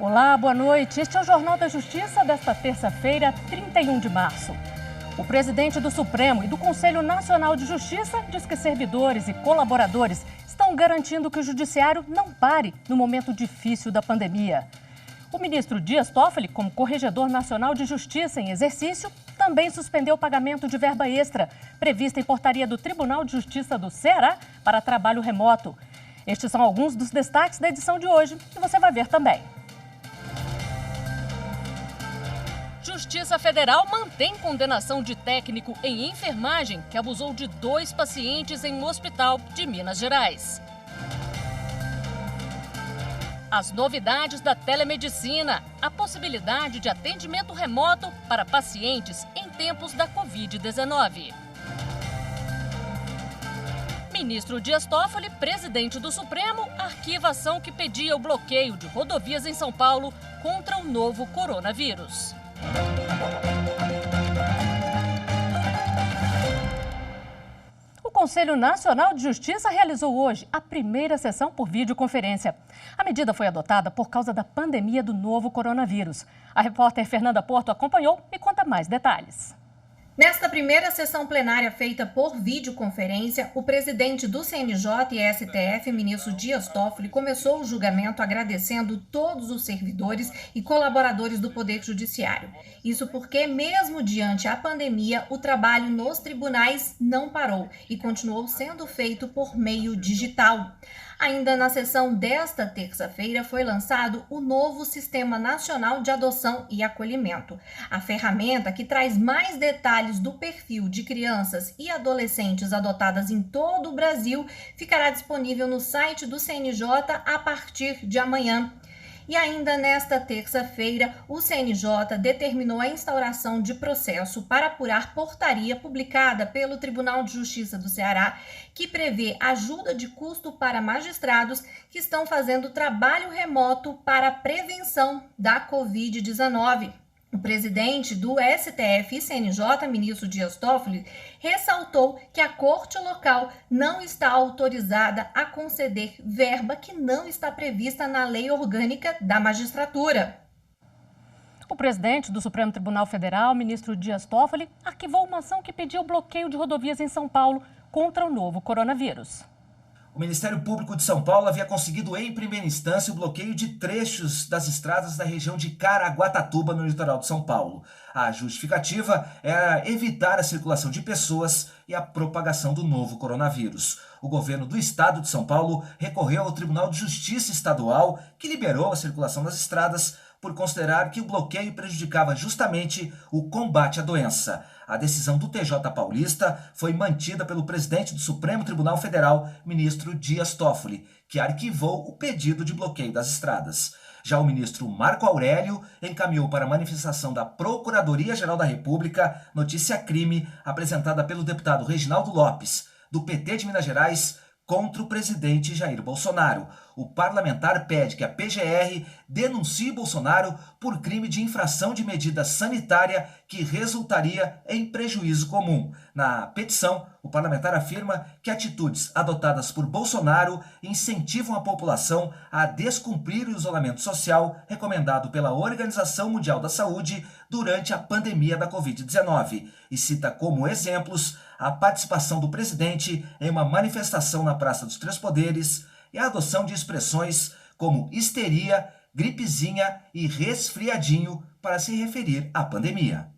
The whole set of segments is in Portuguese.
Olá, boa noite. Este é o Jornal da Justiça desta terça-feira, 31 de março. O presidente do Supremo e do Conselho Nacional de Justiça diz que servidores e colaboradores estão garantindo que o judiciário não pare no momento difícil da pandemia. O ministro Dias Toffoli, como Corregedor Nacional de Justiça em exercício, também suspendeu o pagamento de verba extra prevista em portaria do Tribunal de Justiça do Ceará para trabalho remoto. Estes são alguns dos destaques da edição de hoje que você vai ver também. Justiça Federal mantém condenação de técnico em enfermagem que abusou de 2 pacientes em um hospital de Minas Gerais. As novidades da telemedicina, a possibilidade de atendimento remoto para pacientes em tempos da Covid-19. Ministro Dias Toffoli, presidente do Supremo, arquiva ação que pedia o bloqueio de rodovias em São Paulo contra o novo coronavírus. O Conselho Nacional de Justiça realizou hoje a primeira sessão por videoconferência. A medida foi adotada por causa da pandemia do novo coronavírus. A repórter Fernanda Porto acompanhou e conta mais detalhes. Nesta primeira sessão plenária feita por videoconferência, o presidente do CNJ e STF, ministro Dias Toffoli, começou o julgamento agradecendo todos os servidores e colaboradores do Poder Judiciário. Isso porque, mesmo diante a pandemia, o trabalho nos tribunais não parou e continuou sendo feito por meio digital. Ainda na sessão desta terça-feira foi lançado o novo Sistema Nacional de Adoção e Acolhimento. A ferramenta, que traz mais detalhes do perfil de crianças e adolescentes adotadas em todo o Brasil, ficará disponível no site do CNJ a partir de amanhã. E ainda nesta terça-feira, o CNJ determinou a instauração de processo para apurar portaria publicada pelo Tribunal de Justiça do Ceará, que prevê ajuda de custo para magistrados que estão fazendo trabalho remoto para a prevenção da Covid-19. O presidente do STF e CNJ, ministro Dias Toffoli, ressaltou que a corte local não está autorizada a conceder verba que não está prevista na lei orgânica da magistratura. O presidente do Supremo Tribunal Federal, ministro Dias Toffoli, arquivou uma ação que pediu o bloqueio de rodovias em São Paulo contra o novo coronavírus. O Ministério Público de São Paulo havia conseguido em primeira instância o bloqueio de trechos das estradas da região de Caraguatatuba, no litoral de São Paulo. A justificativa era evitar a circulação de pessoas e a propagação do novo coronavírus. O governo do estado de São Paulo recorreu ao Tribunal de Justiça Estadual, que liberou a circulação das estradas por considerar que o bloqueio prejudicava justamente o combate à doença. A decisão do TJ paulista foi mantida pelo presidente do Supremo Tribunal Federal, ministro Dias Toffoli, que arquivou o pedido de bloqueio das estradas. Já o ministro Marco Aurélio encaminhou para a manifestação da Procuradoria-Geral da República notícia-crime apresentada pelo deputado Reginaldo Lopes, do PT de Minas Gerais, contra o presidente Jair Bolsonaro. O parlamentar pede que a PGR denuncie Bolsonaro por crime de infração de medida sanitária que resultaria em prejuízo comum. Na petição, o parlamentar afirma que atitudes adotadas por Bolsonaro incentivam a população a descumprir o isolamento social recomendado pela Organização Mundial da Saúde durante a pandemia da Covid-19 e cita como exemplos a participação do presidente em uma manifestação na Praça dos Três Poderes e a adoção de expressões como histeria, gripezinha e resfriadinho para se referir à pandemia.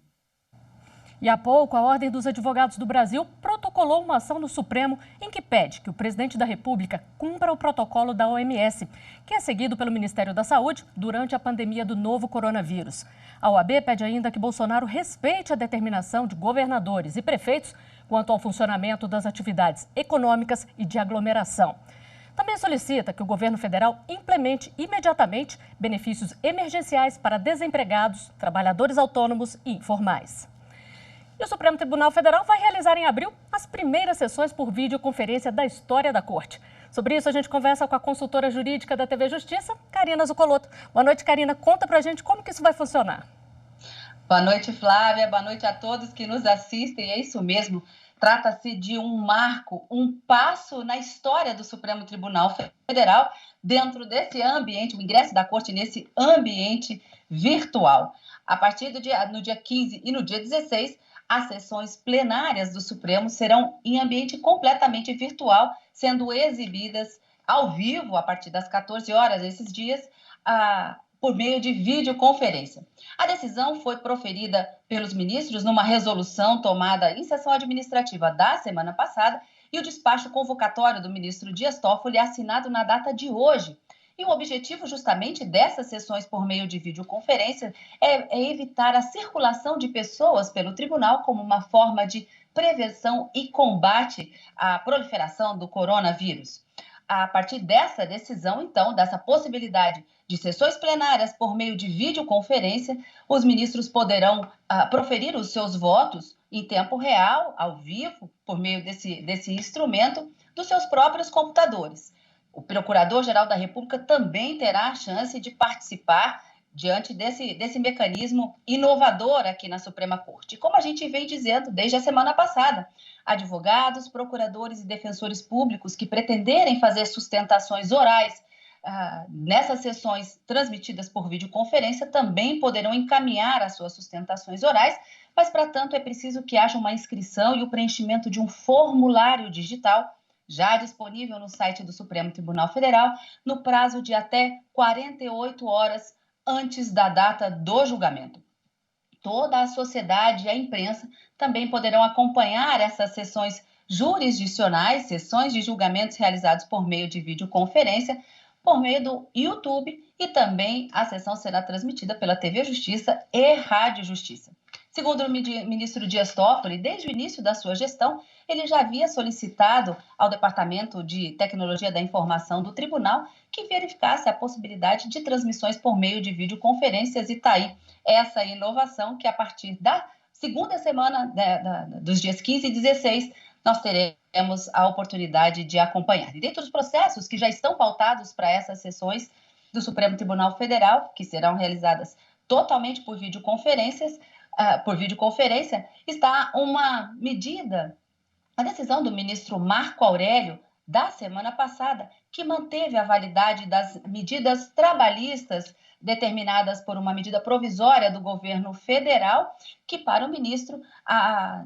E há pouco, a Ordem dos Advogados do Brasil protocolou uma ação no Supremo em que pede que o presidente da República cumpra o protocolo da OMS, que é seguido pelo Ministério da Saúde durante a pandemia do novo coronavírus. A OAB pede ainda que Bolsonaro respeite a determinação de governadores e prefeitos quanto ao funcionamento das atividades econômicas e de aglomeração. Também solicita que o governo federal implemente imediatamente benefícios emergenciais para desempregados, trabalhadores autônomos e informais. E o Supremo Tribunal Federal vai realizar em abril as primeiras sessões por videoconferência da história da Corte. Sobre isso, a gente conversa com a consultora jurídica da TV Justiça, Karina Zucolotto. Boa noite, Karina. Conta pra gente como que isso vai funcionar. Boa noite, Flávia. Boa noite a todos que nos assistem. É isso mesmo. Trata-se de um marco, um passo na história do Supremo Tribunal Federal dentro desse ambiente, o ingresso da Corte nesse ambiente virtual. A partir no dia 15 e no dia 16, as sessões plenárias do Supremo serão em ambiente completamente virtual, sendo exibidas ao vivo a partir das 14 horas esses dias, por meio de videoconferência. A decisão foi proferida pelos ministros numa resolução tomada em sessão administrativa da semana passada e o despacho convocatório do ministro Dias Toffoli é assinado na data de hoje. E o objetivo justamente dessas sessões por meio de videoconferência é evitar a circulação de pessoas pelo tribunal como uma forma de prevenção e combate à proliferação do coronavírus. A partir dessa decisão, então, dessa possibilidade de sessões plenárias por meio de videoconferência, os ministros poderão proferir os seus votos em tempo real, ao vivo, por meio desse instrumento, dos seus próprios computadores. O Procurador-Geral da República também terá a chance de participar diante desse mecanismo inovador aqui na Suprema Corte. Como a gente vem dizendo desde a semana passada, advogados, procuradores e defensores públicos que pretenderem fazer sustentações orais nessas sessões transmitidas por videoconferência também poderão encaminhar as suas sustentações orais, mas, para tanto, é preciso que haja uma inscrição e o preenchimento de um formulário digital já disponível no site do Supremo Tribunal Federal, no prazo de até 48 horas antes da data do julgamento. Toda a sociedade e a imprensa também poderão acompanhar essas sessões jurisdicionais, sessões de julgamentos realizados por meio de videoconferência, por meio do YouTube, e também a sessão será transmitida pela TV Justiça e Rádio Justiça. Segundo o ministro Dias Toffoli, desde o início da sua gestão, ele já havia solicitado ao Departamento de Tecnologia da Informação do Tribunal que verificasse a possibilidade de transmissões por meio de videoconferências, e está aí essa inovação que, a partir da segunda semana dos dias 15 e 16, nós teremos a oportunidade de acompanhar. E dentro dos processos que já estão pautados para essas sessões do Supremo Tribunal Federal, que serão realizadas totalmente por videoconferência, está uma medida, a decisão do ministro Marco Aurélio, da semana passada, que manteve a validade das medidas trabalhistas determinadas por uma medida provisória do governo federal, que para o ministro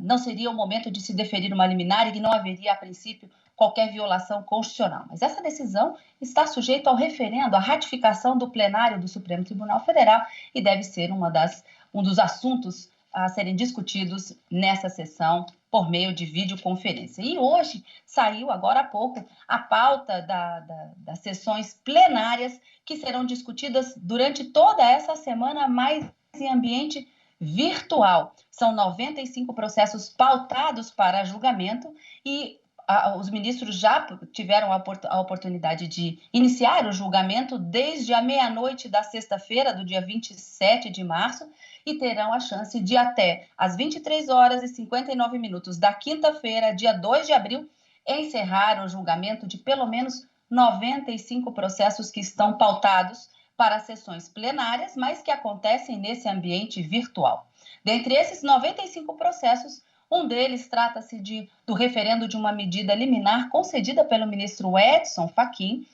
não seria o momento de se deferir uma liminar e que não haveria, a princípio, qualquer violação constitucional. Mas essa decisão está sujeita ao referendo, à ratificação do plenário do Supremo Tribunal Federal, e deve ser um dos assuntos a serem discutidos nessa sessão por meio de videoconferência. E hoje saiu, agora há pouco, a pauta das sessões plenárias que serão discutidas durante toda essa semana, mais em ambiente virtual. São 95 processos pautados para julgamento e os ministros já tiveram a oportunidade de iniciar o julgamento desde a meia-noite da sexta-feira, do dia 27 de março, e terão a chance de, até às 23 horas e 59 minutos da quinta-feira, dia 2 de abril, encerrar o julgamento de pelo menos 95 processos que estão pautados para sessões plenárias, mas que acontecem nesse ambiente virtual. Dentre esses 95 processos, um deles trata-se do referendo de uma medida liminar concedida pelo ministro Edson Fachin,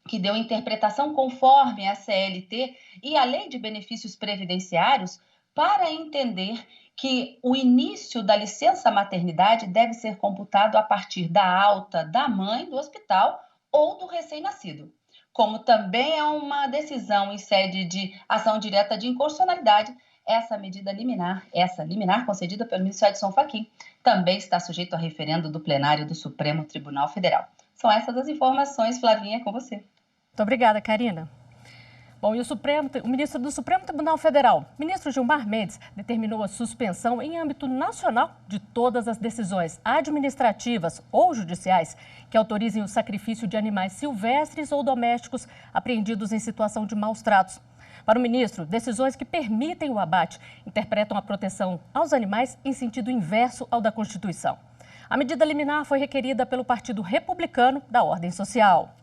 que deu interpretação conforme a CLT e a Lei de Benefícios Previdenciários, para entender que o início da licença maternidade deve ser computado a partir da alta da mãe do hospital ou do recém-nascido. Como também é uma decisão em sede de ação direta de inconstitucionalidade, essa liminar concedida pelo ministro Edson Fachin também está sujeito a referendo do plenário do Supremo Tribunal Federal. São essas as informações, Flavinha, é com você. Muito obrigada, Karina. Bom, e o ministro do Supremo Tribunal Federal, ministro Gilmar Mendes, determinou a suspensão em âmbito nacional de todas as decisões administrativas ou judiciais que autorizem o sacrifício de animais silvestres ou domésticos apreendidos em situação de maus tratos. Para o ministro, decisões que permitem o abate interpretam a proteção aos animais em sentido inverso ao da Constituição. A medida liminar foi requerida pelo Partido Republicano da Ordem Social.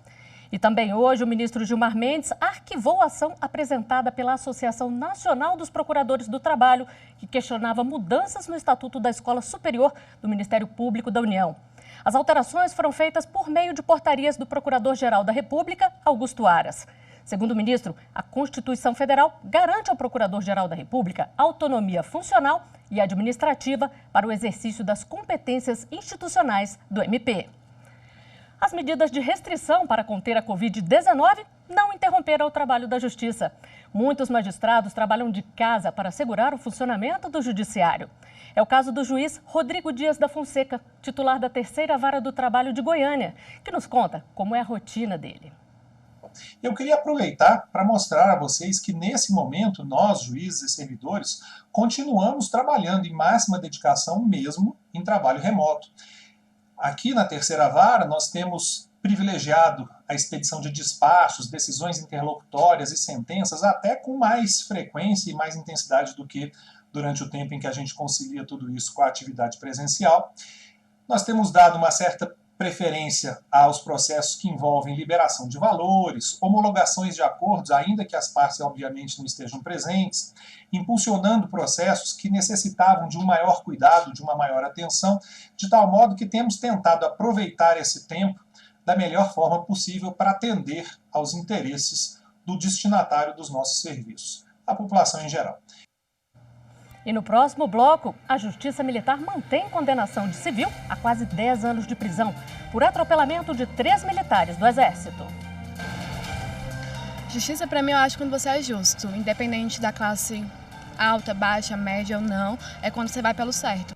E também hoje o ministro Gilmar Mendes arquivou a ação apresentada pela Associação Nacional dos Procuradores do Trabalho, que questionava mudanças no Estatuto da Escola Superior do Ministério Público da União. As alterações foram feitas por meio de portarias do Procurador-Geral da República, Augusto Aras. Segundo o ministro, a Constituição Federal garante ao Procurador-Geral da República autonomia funcional e administrativa para o exercício das competências institucionais do MP. As medidas de restrição para conter a Covid-19 não interromperam o trabalho da Justiça. Muitos magistrados trabalham de casa para assegurar o funcionamento do Judiciário. É o caso do juiz Rodrigo Dias da Fonseca, titular da Terceira Vara do Trabalho de Goiânia, que nos conta como é a rotina dele. Eu queria aproveitar para mostrar a vocês que nesse momento nós, juízes e servidores, continuamos trabalhando em máxima dedicação mesmo em trabalho remoto. Aqui na Terceira Vara nós temos privilegiado a expedição de despachos, decisões interlocutórias e sentenças até com mais frequência e mais intensidade do que durante o tempo em que a gente concilia tudo isso com a atividade presencial. Nós temos dado uma certa preferência aos processos que envolvem liberação de valores, homologações de acordos, ainda que as partes obviamente não estejam presentes, impulsionando processos que necessitavam de um maior cuidado, de uma maior atenção, de tal modo que temos tentado aproveitar esse tempo da melhor forma possível para atender aos interesses do destinatário dos nossos serviços, a população em geral. E no próximo bloco, a Justiça Militar mantém condenação de civil a quase 10 anos de prisão por atropelamento de 3 militares do Exército. Justiça, para mim, eu acho quando você é justo, independente da classe alta, baixa, média ou não, é quando você vai pelo certo.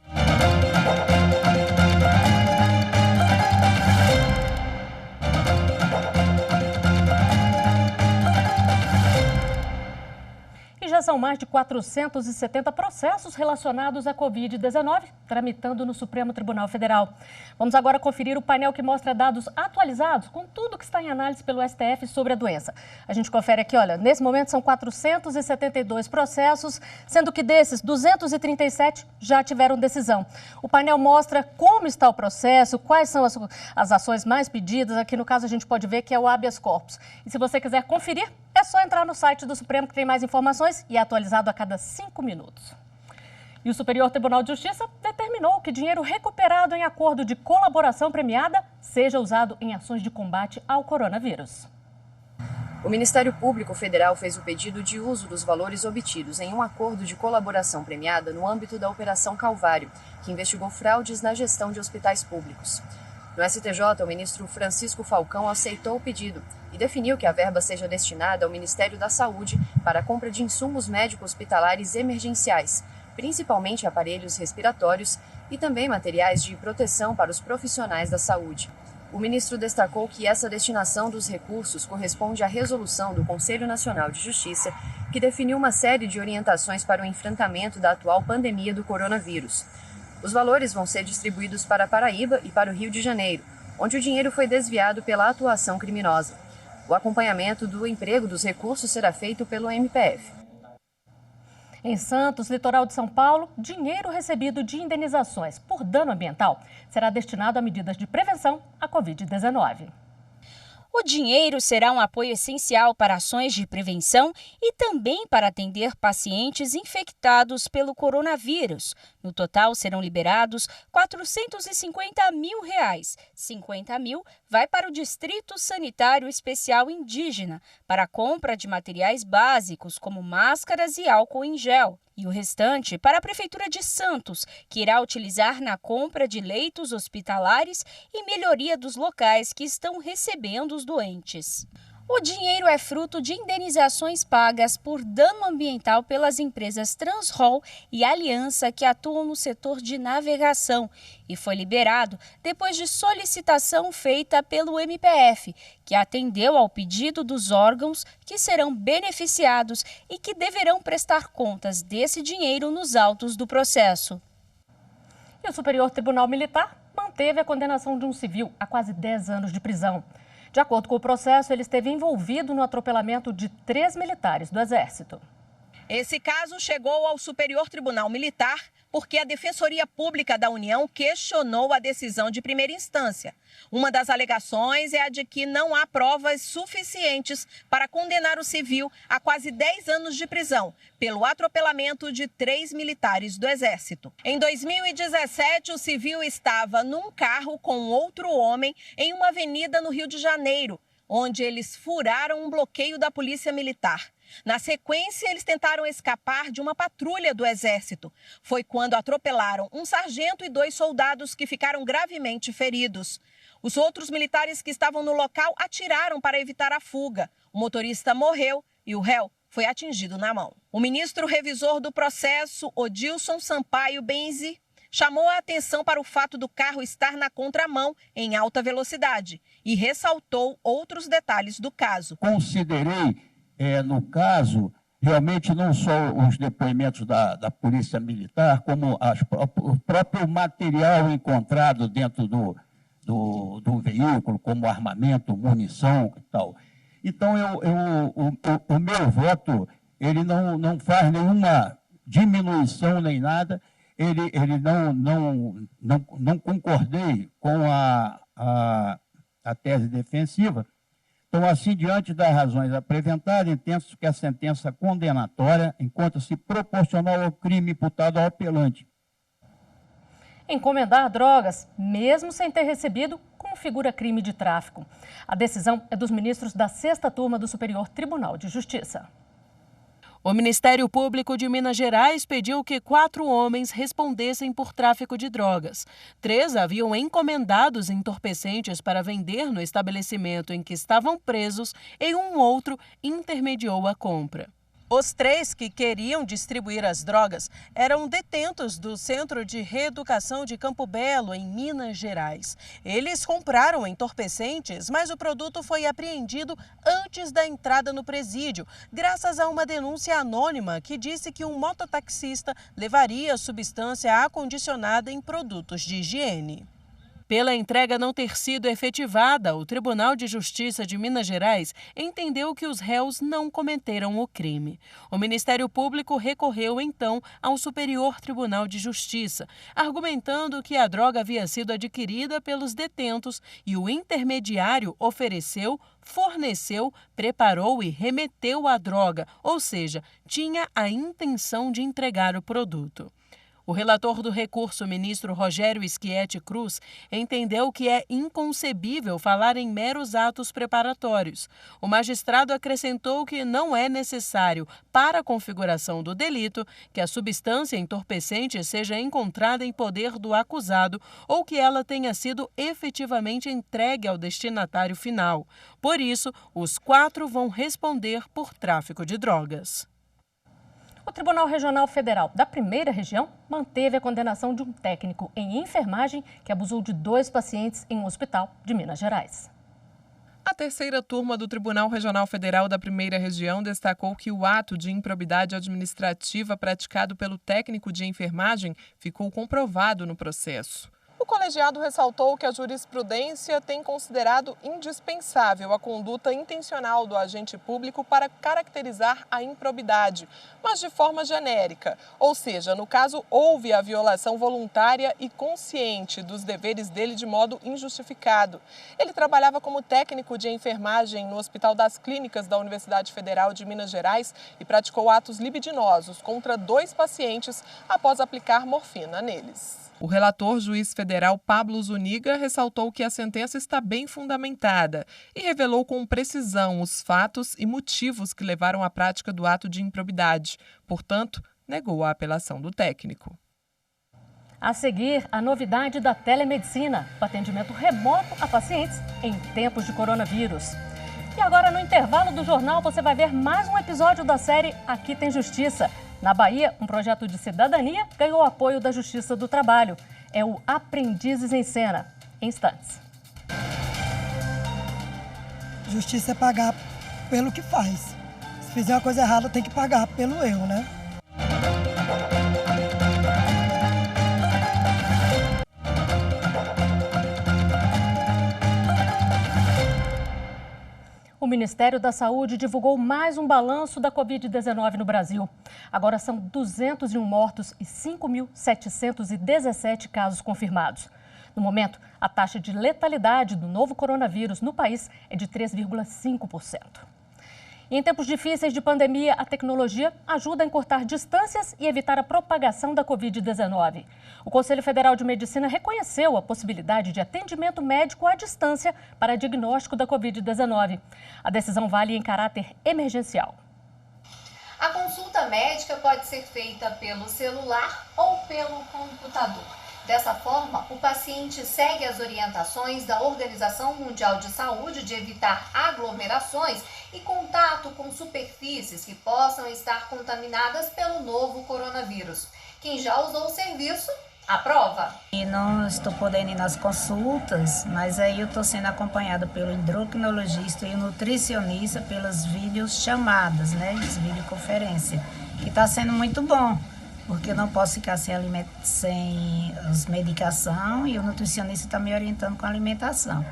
Já são mais de 470 processos relacionados à Covid-19 tramitando no Supremo Tribunal Federal. Vamos agora conferir o painel que mostra dados atualizados com tudo que está em análise pelo STF sobre a doença. A gente confere aqui, olha, nesse momento são 472 processos, sendo que desses, 237 já tiveram decisão. O painel mostra como está o processo, quais são as ações mais pedidas. Aqui no caso a gente pode ver que é o habeas corpus. E se você quiser conferir, é só entrar no site do Supremo que tem mais informações e é atualizado a cada 5 minutos. E o Superior Tribunal de Justiça determinou que dinheiro recuperado em acordo de colaboração premiada seja usado em ações de combate ao coronavírus. O Ministério Público Federal fez o pedido de uso dos valores obtidos em um acordo de colaboração premiada no âmbito da Operação Calvário, que investigou fraudes na gestão de hospitais públicos. No STJ, o ministro Francisco Falcão aceitou o pedido e definiu que a verba seja destinada ao Ministério da Saúde para a compra de insumos médicos hospitalares emergenciais, principalmente aparelhos respiratórios e também materiais de proteção para os profissionais da saúde. O ministro destacou que essa destinação dos recursos corresponde à resolução do Conselho Nacional de Justiça, que definiu uma série de orientações para o enfrentamento da atual pandemia do coronavírus. Os valores vão ser distribuídos para Paraíba e para o Rio de Janeiro, onde o dinheiro foi desviado pela atuação criminosa. O acompanhamento do emprego dos recursos será feito pelo MPF. Em Santos, litoral de São Paulo, dinheiro recebido de indenizações por dano ambiental será destinado a medidas de prevenção à Covid-19. O dinheiro será um apoio essencial para ações de prevenção e também para atender pacientes infectados pelo coronavírus. No total, serão liberados R$450 mil. 50 mil vai para o Distrito Sanitário Especial Indígena, para a compra de materiais básicos como máscaras e álcool em gel. E o restante para a Prefeitura de Santos, que irá utilizar na compra de leitos hospitalares e melhoria dos locais que estão recebendo os doentes. O dinheiro é fruto de indenizações pagas por dano ambiental pelas empresas Transrol e Aliança que atuam no setor de navegação e foi liberado depois de solicitação feita pelo MPF, que atendeu ao pedido dos órgãos que serão beneficiados e que deverão prestar contas desse dinheiro nos autos do processo. E o Superior Tribunal Militar manteve a condenação de um civil a quase 10 anos de prisão. De acordo com o processo, ele esteve envolvido no atropelamento de 3 militares do Exército. Esse caso chegou ao Superior Tribunal Militar porque a Defensoria Pública da União questionou a decisão de primeira instância. Uma das alegações é a de que não há provas suficientes para condenar o civil a quase 10 anos de prisão pelo atropelamento de 3 militares do Exército. Em 2017, o civil estava num carro com outro homem em uma avenida no Rio de Janeiro, onde eles furaram um bloqueio da Polícia Militar. Na sequência, eles tentaram escapar de uma patrulha do Exército. Foi quando atropelaram um sargento e 2 soldados que ficaram gravemente feridos. Os outros militares que estavam no local atiraram para evitar a fuga. O motorista morreu e o réu foi atingido na mão. O ministro revisor do processo, Odilson Sampaio Benzi, chamou a atenção para o fato do carro estar na contramão em alta velocidade e ressaltou outros detalhes do caso. Considerei, no caso, realmente não só os depoimentos da Polícia Militar, como o próprio material encontrado dentro do veículo, como armamento, munição e tal. Então, o meu voto, ele não faz nenhuma diminuição nem nada, ele não concordei com a tese defensiva. Então, assim, diante das razões apresentadas, entendo que a sentença condenatória encontra-se proporcional ao crime imputado ao apelante. Encomendar drogas, mesmo sem ter recebido, configura crime de tráfico. A decisão é dos ministros da 6ª Turma do Superior Tribunal de Justiça. O Ministério Público de Minas Gerais pediu que 4 homens respondessem por tráfico de drogas. 3 haviam encomendados entorpecentes para vender no estabelecimento em que estavam presos e um outro intermediou a compra. Os 3 que queriam distribuir as drogas eram detentos do Centro de Reeducação de Campo Belo, em Minas Gerais. Eles compraram entorpecentes, mas o produto foi apreendido antes da entrada no presídio, graças a uma denúncia anônima que disse que um mototaxista levaria a substância acondicionada em produtos de higiene. Pela entrega não ter sido efetivada, o Tribunal de Justiça de Minas Gerais entendeu que os réus não cometeram o crime. O Ministério Público recorreu, então, ao Superior Tribunal de Justiça, argumentando que a droga havia sido adquirida pelos detentos e o intermediário ofereceu, forneceu, preparou e remeteu a droga, ou seja, tinha a intenção de entregar o produto. O relator do recurso, ministro Rogério Schietti Cruz, entendeu que é inconcebível falar em meros atos preparatórios. O magistrado acrescentou que não é necessário, para a configuração do delito, que a substância entorpecente seja encontrada em poder do acusado ou que ela tenha sido efetivamente entregue ao destinatário final. Por isso, os 4 vão responder por tráfico de drogas. O Tribunal Regional Federal da 1ª Região manteve a condenação de um técnico em enfermagem que abusou de 2 pacientes em um hospital de Minas Gerais. A 3ª Turma do Tribunal Regional Federal da 1ª Região destacou que o ato de improbidade administrativa praticado pelo técnico de enfermagem ficou comprovado no processo. O colegiado ressaltou que a jurisprudência tem considerado indispensável a conduta intencional do agente público para caracterizar a improbidade, mas de forma genérica, ou seja, no caso houve a violação voluntária e consciente dos deveres dele de modo injustificado. Ele trabalhava como técnico de enfermagem no Hospital das Clínicas da Universidade Federal de Minas Gerais e praticou atos libidinosos contra 2 pacientes após aplicar morfina neles. O relator juiz federal Pablo Zuniga ressaltou que a sentença está bem fundamentada e revelou com precisão os fatos e motivos que levaram à prática do ato de improbidade. Portanto, negou a apelação do técnico. A seguir, a novidade da telemedicina, o atendimento remoto a pacientes em tempos de coronavírus. E agora, no intervalo do jornal, você vai ver mais um episódio da série Aqui Tem Justiça. Na Bahia, um projeto de cidadania ganhou apoio da Justiça do Trabalho. É o Aprendizes em Cena. Em instantes. Justiça é pagar pelo que faz. Se fizer uma coisa errada, tem que pagar pelo erro, né? O Ministério da Saúde divulgou mais um balanço da Covid-19 no Brasil. Agora são 201 mortos e 5.717 casos confirmados. No momento, a taxa de letalidade do novo coronavírus no país é de 3,5%. Em tempos difíceis de pandemia, a tecnologia ajuda a encurtar distâncias e evitar a propagação da Covid-19. O Conselho Federal de Medicina reconheceu a possibilidade de atendimento médico à distância para diagnóstico da Covid-19. A decisão vale em caráter emergencial. A consulta médica pode ser feita pelo celular ou pelo computador. Dessa forma, o paciente segue as orientações da Organização Mundial de Saúde de evitar aglomerações e contato com superfícies que possam estar contaminadas pelo novo coronavírus. Quem já usou o serviço, aprova. E não estou podendo ir nas consultas, mas aí eu estou sendo acompanhada pelo endocrinologista e o nutricionista pelas videochamadas, né? As videoconferências, que está sendo muito bom. Porque eu não posso ficar sem as medicação e o nutricionista está me orientando com a alimentação.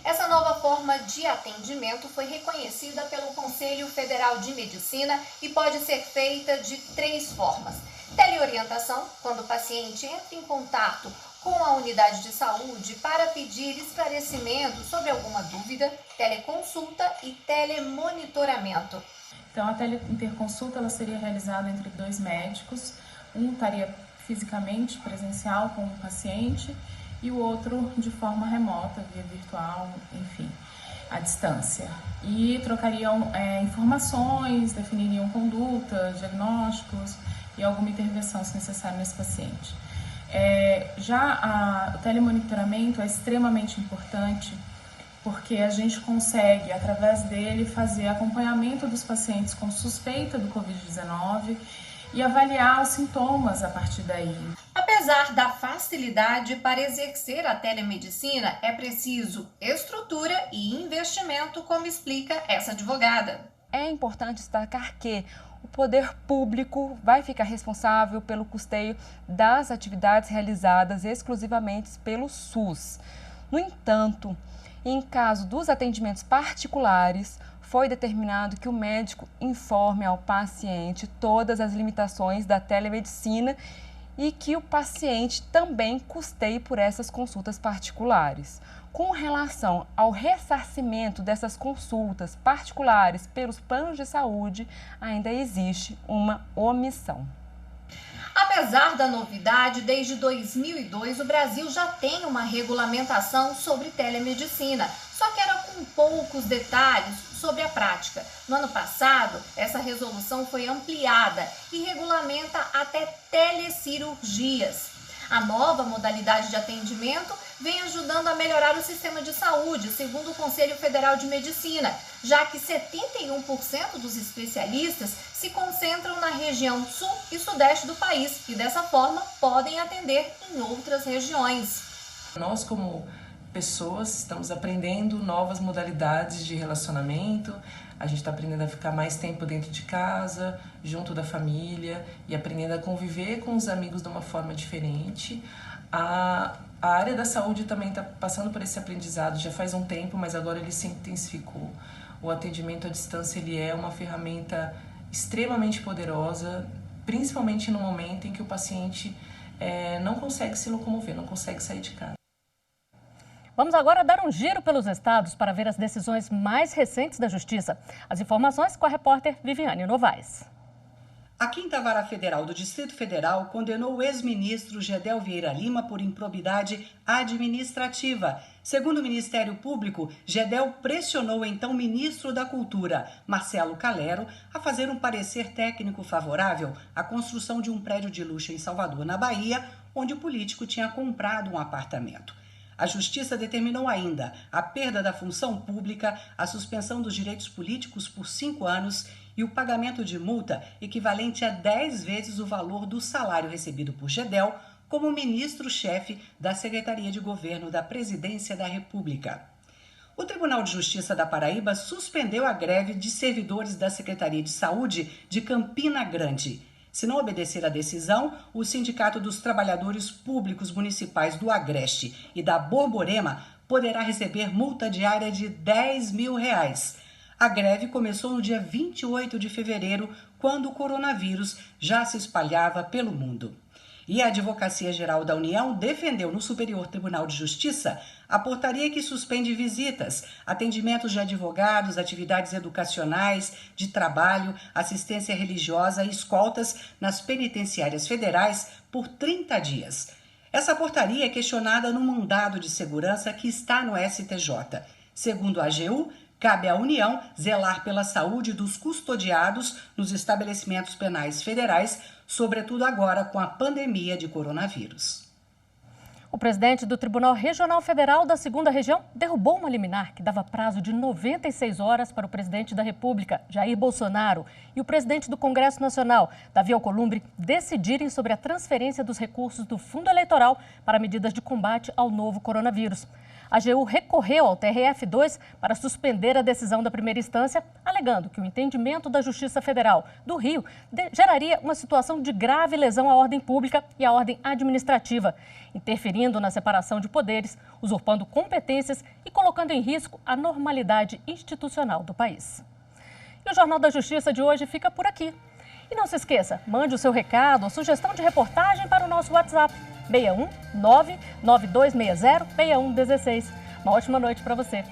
Essa nova forma de atendimento foi reconhecida pelo Conselho Federal de Medicina e pode ser feita de 3 formas. Teleorientação, quando o paciente entra em contato com a unidade de saúde para pedir esclarecimento sobre alguma dúvida, teleconsulta e telemonitoramento. Então, a teleinterconsulta ela seria realizada entre 2 médicos, um estaria fisicamente presencial com o paciente e o outro de forma remota, via virtual, enfim, à distância. E trocariam informações, definiriam condutas, diagnósticos e alguma intervenção se necessário nesse paciente. O telemonitoramento é extremamente importante porque a gente consegue, através dele, fazer acompanhamento dos pacientes com suspeita do Covid-19 e avaliar os sintomas a partir daí. Apesar da facilidade para exercer a telemedicina, é preciso estrutura e investimento, como explica essa advogada. É importante destacar que o poder público vai ficar responsável pelo custeio das atividades realizadas exclusivamente pelo SUS. No entanto, em caso dos atendimentos particulares, foi determinado que o médico informe ao paciente todas as limitações da telemedicina e que o paciente também custeie por essas consultas particulares. Com relação ao ressarcimento dessas consultas particulares pelos planos de saúde, ainda existe uma omissão. Apesar da novidade, desde 2002 o Brasil já tem uma regulamentação sobre telemedicina, só que era com poucos detalhes sobre a prática. No ano passado, essa resolução foi ampliada e regulamenta até telecirurgias. A nova modalidade de atendimento vem ajudando a melhorar o sistema de saúde, segundo o Conselho Federal de Medicina, já que 71% dos especialistas se concentram na região sul e sudeste do país e, dessa forma, podem atender em outras regiões. Nós, como pessoas, estamos aprendendo novas modalidades de relacionamento, a gente está aprendendo a ficar mais tempo dentro de casa, junto da família e aprendendo a conviver com os amigos de uma forma diferente. A área da saúde também está passando por esse aprendizado já faz um tempo, mas agora ele se intensificou. O atendimento à distância ele é uma ferramenta extremamente poderosa, principalmente no momento em que o paciente não consegue se locomover, não consegue sair de casa. Vamos agora dar um giro pelos estados para ver as decisões mais recentes da Justiça. As informações com a repórter Viviane Novaes. A 5ª Vara Federal do Distrito Federal condenou o ex-ministro Gedel Vieira Lima por improbidade administrativa. Segundo o Ministério Público, Gedel pressionou o então ministro da Cultura, Marcelo Calero, a fazer um parecer técnico favorável à construção de um prédio de luxo em Salvador, na Bahia, onde o político tinha comprado um apartamento. A Justiça determinou ainda a perda da função pública, a suspensão dos direitos políticos por 5 anos e o pagamento de multa equivalente a 10 vezes o valor do salário recebido por Gedel como ministro-chefe da Secretaria de Governo da Presidência da República. O Tribunal de Justiça da Paraíba suspendeu a greve de servidores da Secretaria de Saúde de Campina Grande. Se não obedecer à decisão, o Sindicato dos Trabalhadores Públicos Municipais do Agreste e da Borborema poderá receber multa diária de R$10 mil. A greve começou no dia 28 de fevereiro, quando o coronavírus já se espalhava pelo mundo. E a Advocacia Geral da União defendeu no Superior Tribunal de Justiça a portaria que suspende visitas, atendimentos de advogados, atividades educacionais, de trabalho, assistência religiosa e escoltas nas penitenciárias federais por 30 dias. Essa portaria é questionada no mandado de segurança que está no STJ. Segundo a AGU, cabe à União zelar pela saúde dos custodiados nos estabelecimentos penais federais, sobretudo agora com a pandemia de coronavírus. O presidente do Tribunal Regional Federal da 2ª Região derrubou uma liminar que dava prazo de 96 horas para o presidente da República, Jair Bolsonaro, e o presidente do Congresso Nacional, Davi Alcolumbre, decidirem sobre a transferência dos recursos do Fundo Eleitoral para medidas de combate ao novo coronavírus. A AGU recorreu ao TRF2 para suspender a decisão da primeira instância, alegando que o entendimento da Justiça Federal do Rio geraria uma situação de grave lesão à ordem pública e à ordem administrativa, interferindo na separação de poderes, usurpando competências e colocando em risco a normalidade institucional do país. E o Jornal da Justiça de hoje fica por aqui. E não se esqueça, mande o seu recado ou sugestão de reportagem para o nosso WhatsApp, 61 99260 6116. Uma ótima noite para você.